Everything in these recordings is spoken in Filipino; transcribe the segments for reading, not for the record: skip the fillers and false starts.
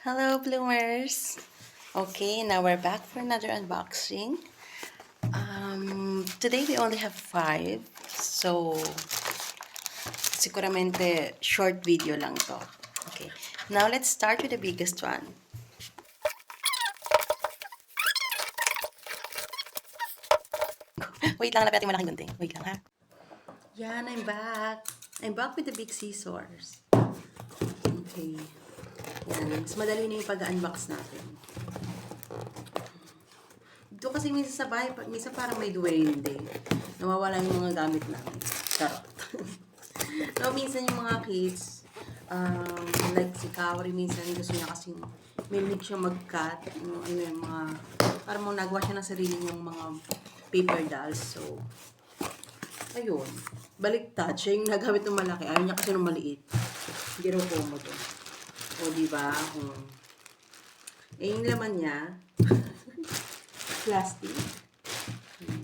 Hello, Bloomers! Okay, now we're back for another unboxing. Today we only have 5, so siguramente short video lang to. Okay, now let's start with the biggest one. Wait lang, napit yung malaking gunting. Wait lang ha. Yan, I'm back. I'm back with the big scissors. Okay. Yan, mas madali na yung pag-unbox natin. Ito kasi minsan sa bahay, minsan parang may duwende. Nawawala yung mga gamit namin. Charot. So, minsan yung mga kids, like si Kaori, minsan gusto niya kasi may siya mag-cut. Yung mga, parang nagawa siya ng sarili niyang mga paper dolls. So, ayun. Baliktad. Siya yung nagamit ng malaki. Ayaw niya kasi ng maliit. Hindi raw komodo. O, diba? Eh, yung laman niya, plastic.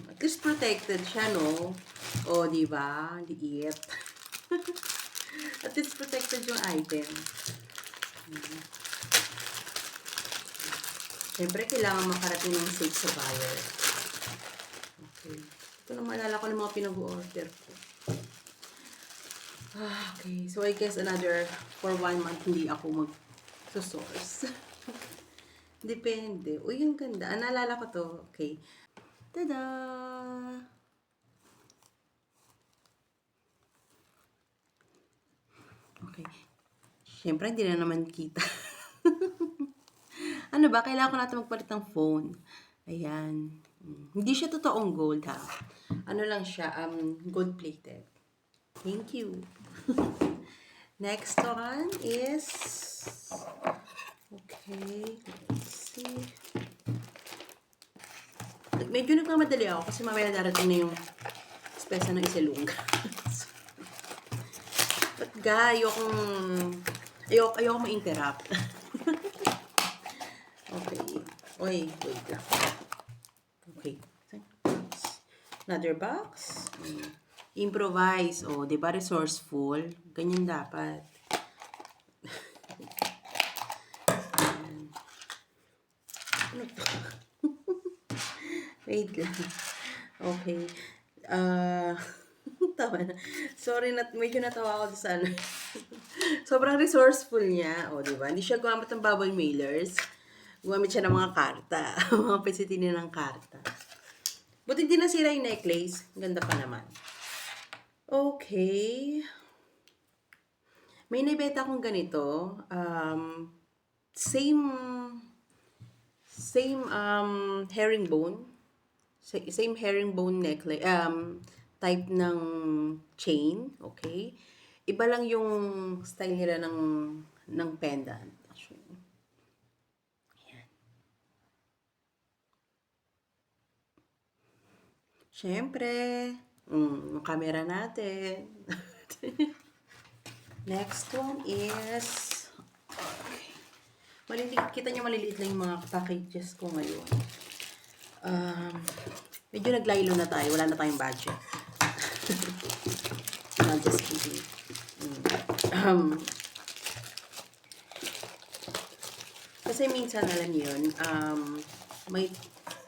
At least protected siya, no? O, diba? Liit. At least protected yung item. Siyempre, kailangan makarating ng safe sa buyer. Okay. Ito na maalala ko ng mga pinag-order ko. Okay. So, I guess for 1 month, hindi ako mag-source. Depende. Uy, yung ganda. Naalala ko to. Okay. Tada! Okay. Siyempre, hindi na naman kita. Ano ba? Kailangan ko natin magpalit ng phone. Ayan. Hindi siya totoong gold, ha? Ano lang siya, gold-plated. Thank you. Next one is... Okay. Let's see. Medyo nagmamadali ako kasi mamaya darating na yung spesa ng isilungga. But ayokong ma-interrupt. Okay. Oy, wait lang. Okay. Another box. Improvise. O, di ba resourceful? Ganyan dapat. Ano to? Wait lang. Okay. Tawa na. Sorry, medyo natawa ako sa ano. Sobrang resourceful niya. O, diba? Hindi siya gumamit ng bubble mailers. Gumamit siya ng mga karta. Mga pesitinin ng karta. Buti hindi nasira yung necklace. Ganda pa naman. Okay. May naibenta akong ganito. Same herringbone. Same herringbone necklace. Type ng chain. Okay. Iba lang yung style nila ng pendant. Actually. Ayan. Siyempre, yung camera natin. Next one is, okay. Kita nyo maliliit lang yung mga packages ko ngayon. Medyo naglaylo na tayo. Wala na tayong budget. Just kidding. Kasi minsan, alam niyo yun, may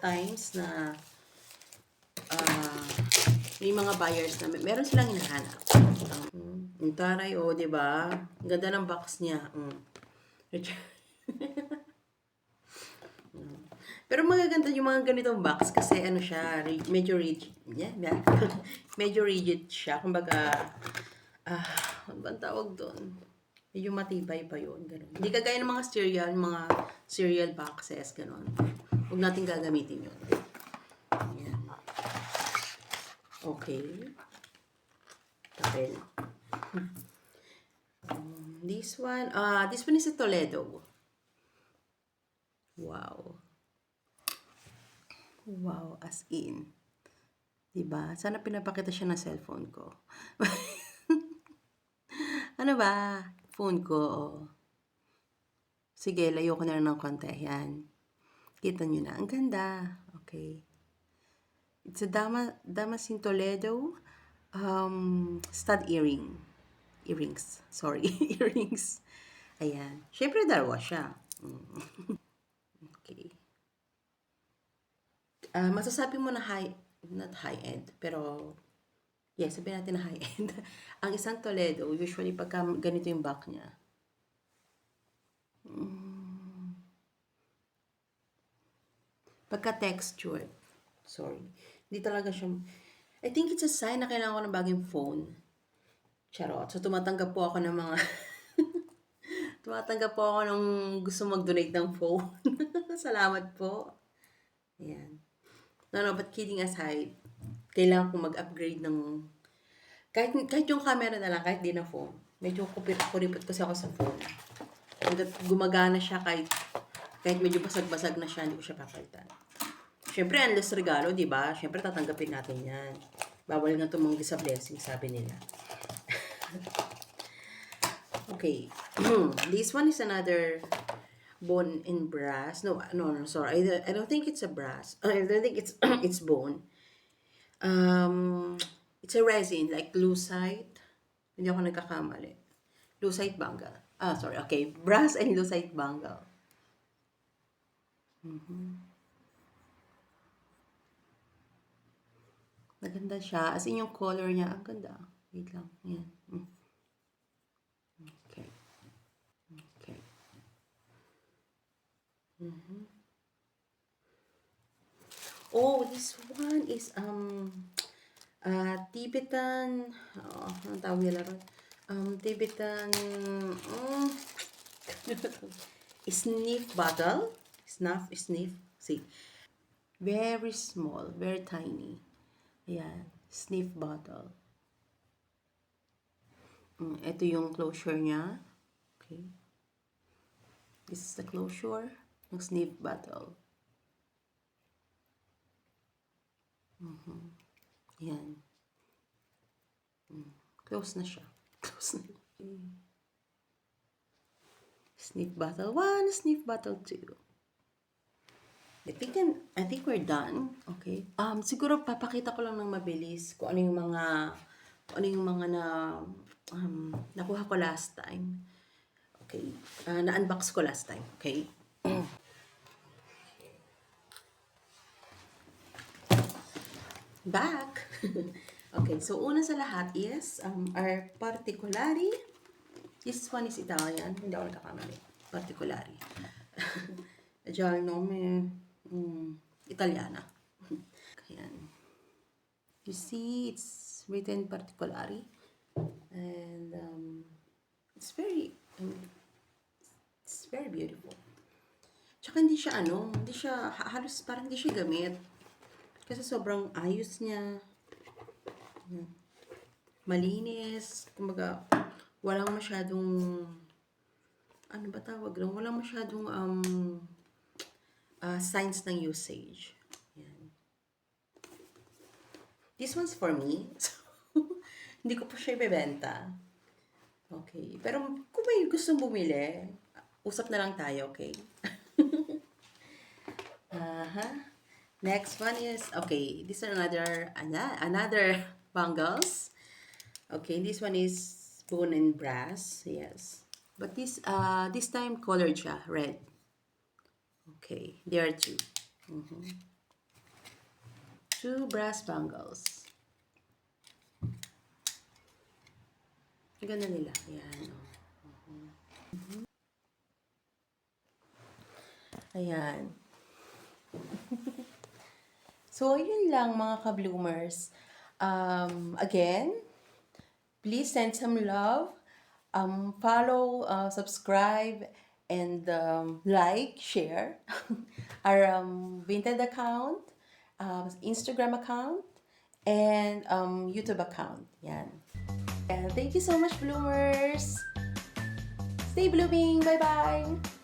times na may mga buyers na meron silang hinahanap. Yung taray, diba? Ang ganda ng box niya. Pero magaganda yung mga ganitong box kasi ano siya, medyo rigid. Yeah. Medyo rigid siya. Kumbaga, ano bang tawag doon? Medyo matibay pa yun. Ganun. Hindi kagaya ng mga cereal boxes, gano'n. Huwag natin gagamitin yun. Ayan. Okay. Papel. This one is a Toledo. Wow. Wow, as in. Diba? Sana pinapakita siya ng cellphone ko. Ano ba? Phone ko. Sige, layo ko na rin ng konti. Yan. Kita nyo na. Ang ganda. Okay. It's a Damascene Toledo stud earrings. Sorry, earrings. Ayan. Siyempre, dalawa siya. Okay. Masasabi mo na not high-end, pero yes, sabihin natin na high-end. Ang isang Toledo, usually pagka ganito yung back niya, pagka textured, sorry, hindi talaga siya, I think it's a sign na kailangan ko ng bagong phone. Charot. So, tumatanggap po ako ng mga, tumatanggap po ako ng gusto mag-donate ng phone. Salamat po. Ayan. No, but kidding aside, kailangan kong mag-upgrade ng, kahit yung camera na lang, kahit di na phone. Medyo kuripot kasi ako sa phone. Hanggat gumagana siya kahit medyo basag-basag na siya, hindi ko siya papalitan. Siyempre, unless regalo, di ba? Siyempre, tatanggapin natin yan. Bawal nga tumanggi sa blessing, sabi nila. Okay. This one is another bone in brass. No, sorry. I don't think it's a brass. I don't think it's it's bone. It's a resin, like lucite. Hindi ako nagkakamali. Lucite bangle. Sorry. Okay. Brass and lucite bangle. Maganda siya. As in yung color niya, ang ganda. Wait lang. Yan. Okay. Okay. Oh, this one is Tibetan, anong tawag nila ron? Tibetan, sniff bottle. Sniff. See. Very small, very tiny. Ayan, sniff bottle. Ito yung closure niya. Okay. This is the closure ng sniff bottle. Ayan. Close na siya. Close na. Okay. Sniff bottle 1, sniff bottle 2. I think we're done. Okay. Siguro papakita ko lang ng mabilis kung ano yung mga nakuha ko last time. Okay. Na-unbox ko last time. Okay. Back. Okay. So, una sa lahat is our particolari. This one is Italian. Hindi ako nagkakamali. Particolari. Già il nome Italiana. Ayan. You see, it's written particolari. And it's very beautiful. Tsaka hindi siya halos parang hindi siya gamit. Kasi sobrang ayos niya. Malinis. Kumbaga, walang masyadong, ano ba tawag lang? Walang masyadong signs ng usage. Yan. This one's for me. So, hindi ko pa siya ibebenta. Okay. Pero kung may gustong bumili, usap na lang tayo, okay? Next one is, okay, this is another bangles. Okay, this one is bone and brass, yes. But this time colored siya, red. Okay, there are two. Two brass bangles. Ganda nila. Ayan. Ayan. So, yun lang mga ka-bloomers. Again, please send some love. Follow, subscribe, and like, share our Vinted account, Instagram account, and YouTube account. Yan. And thank you so much, bloomers. Stay blooming. Bye-bye.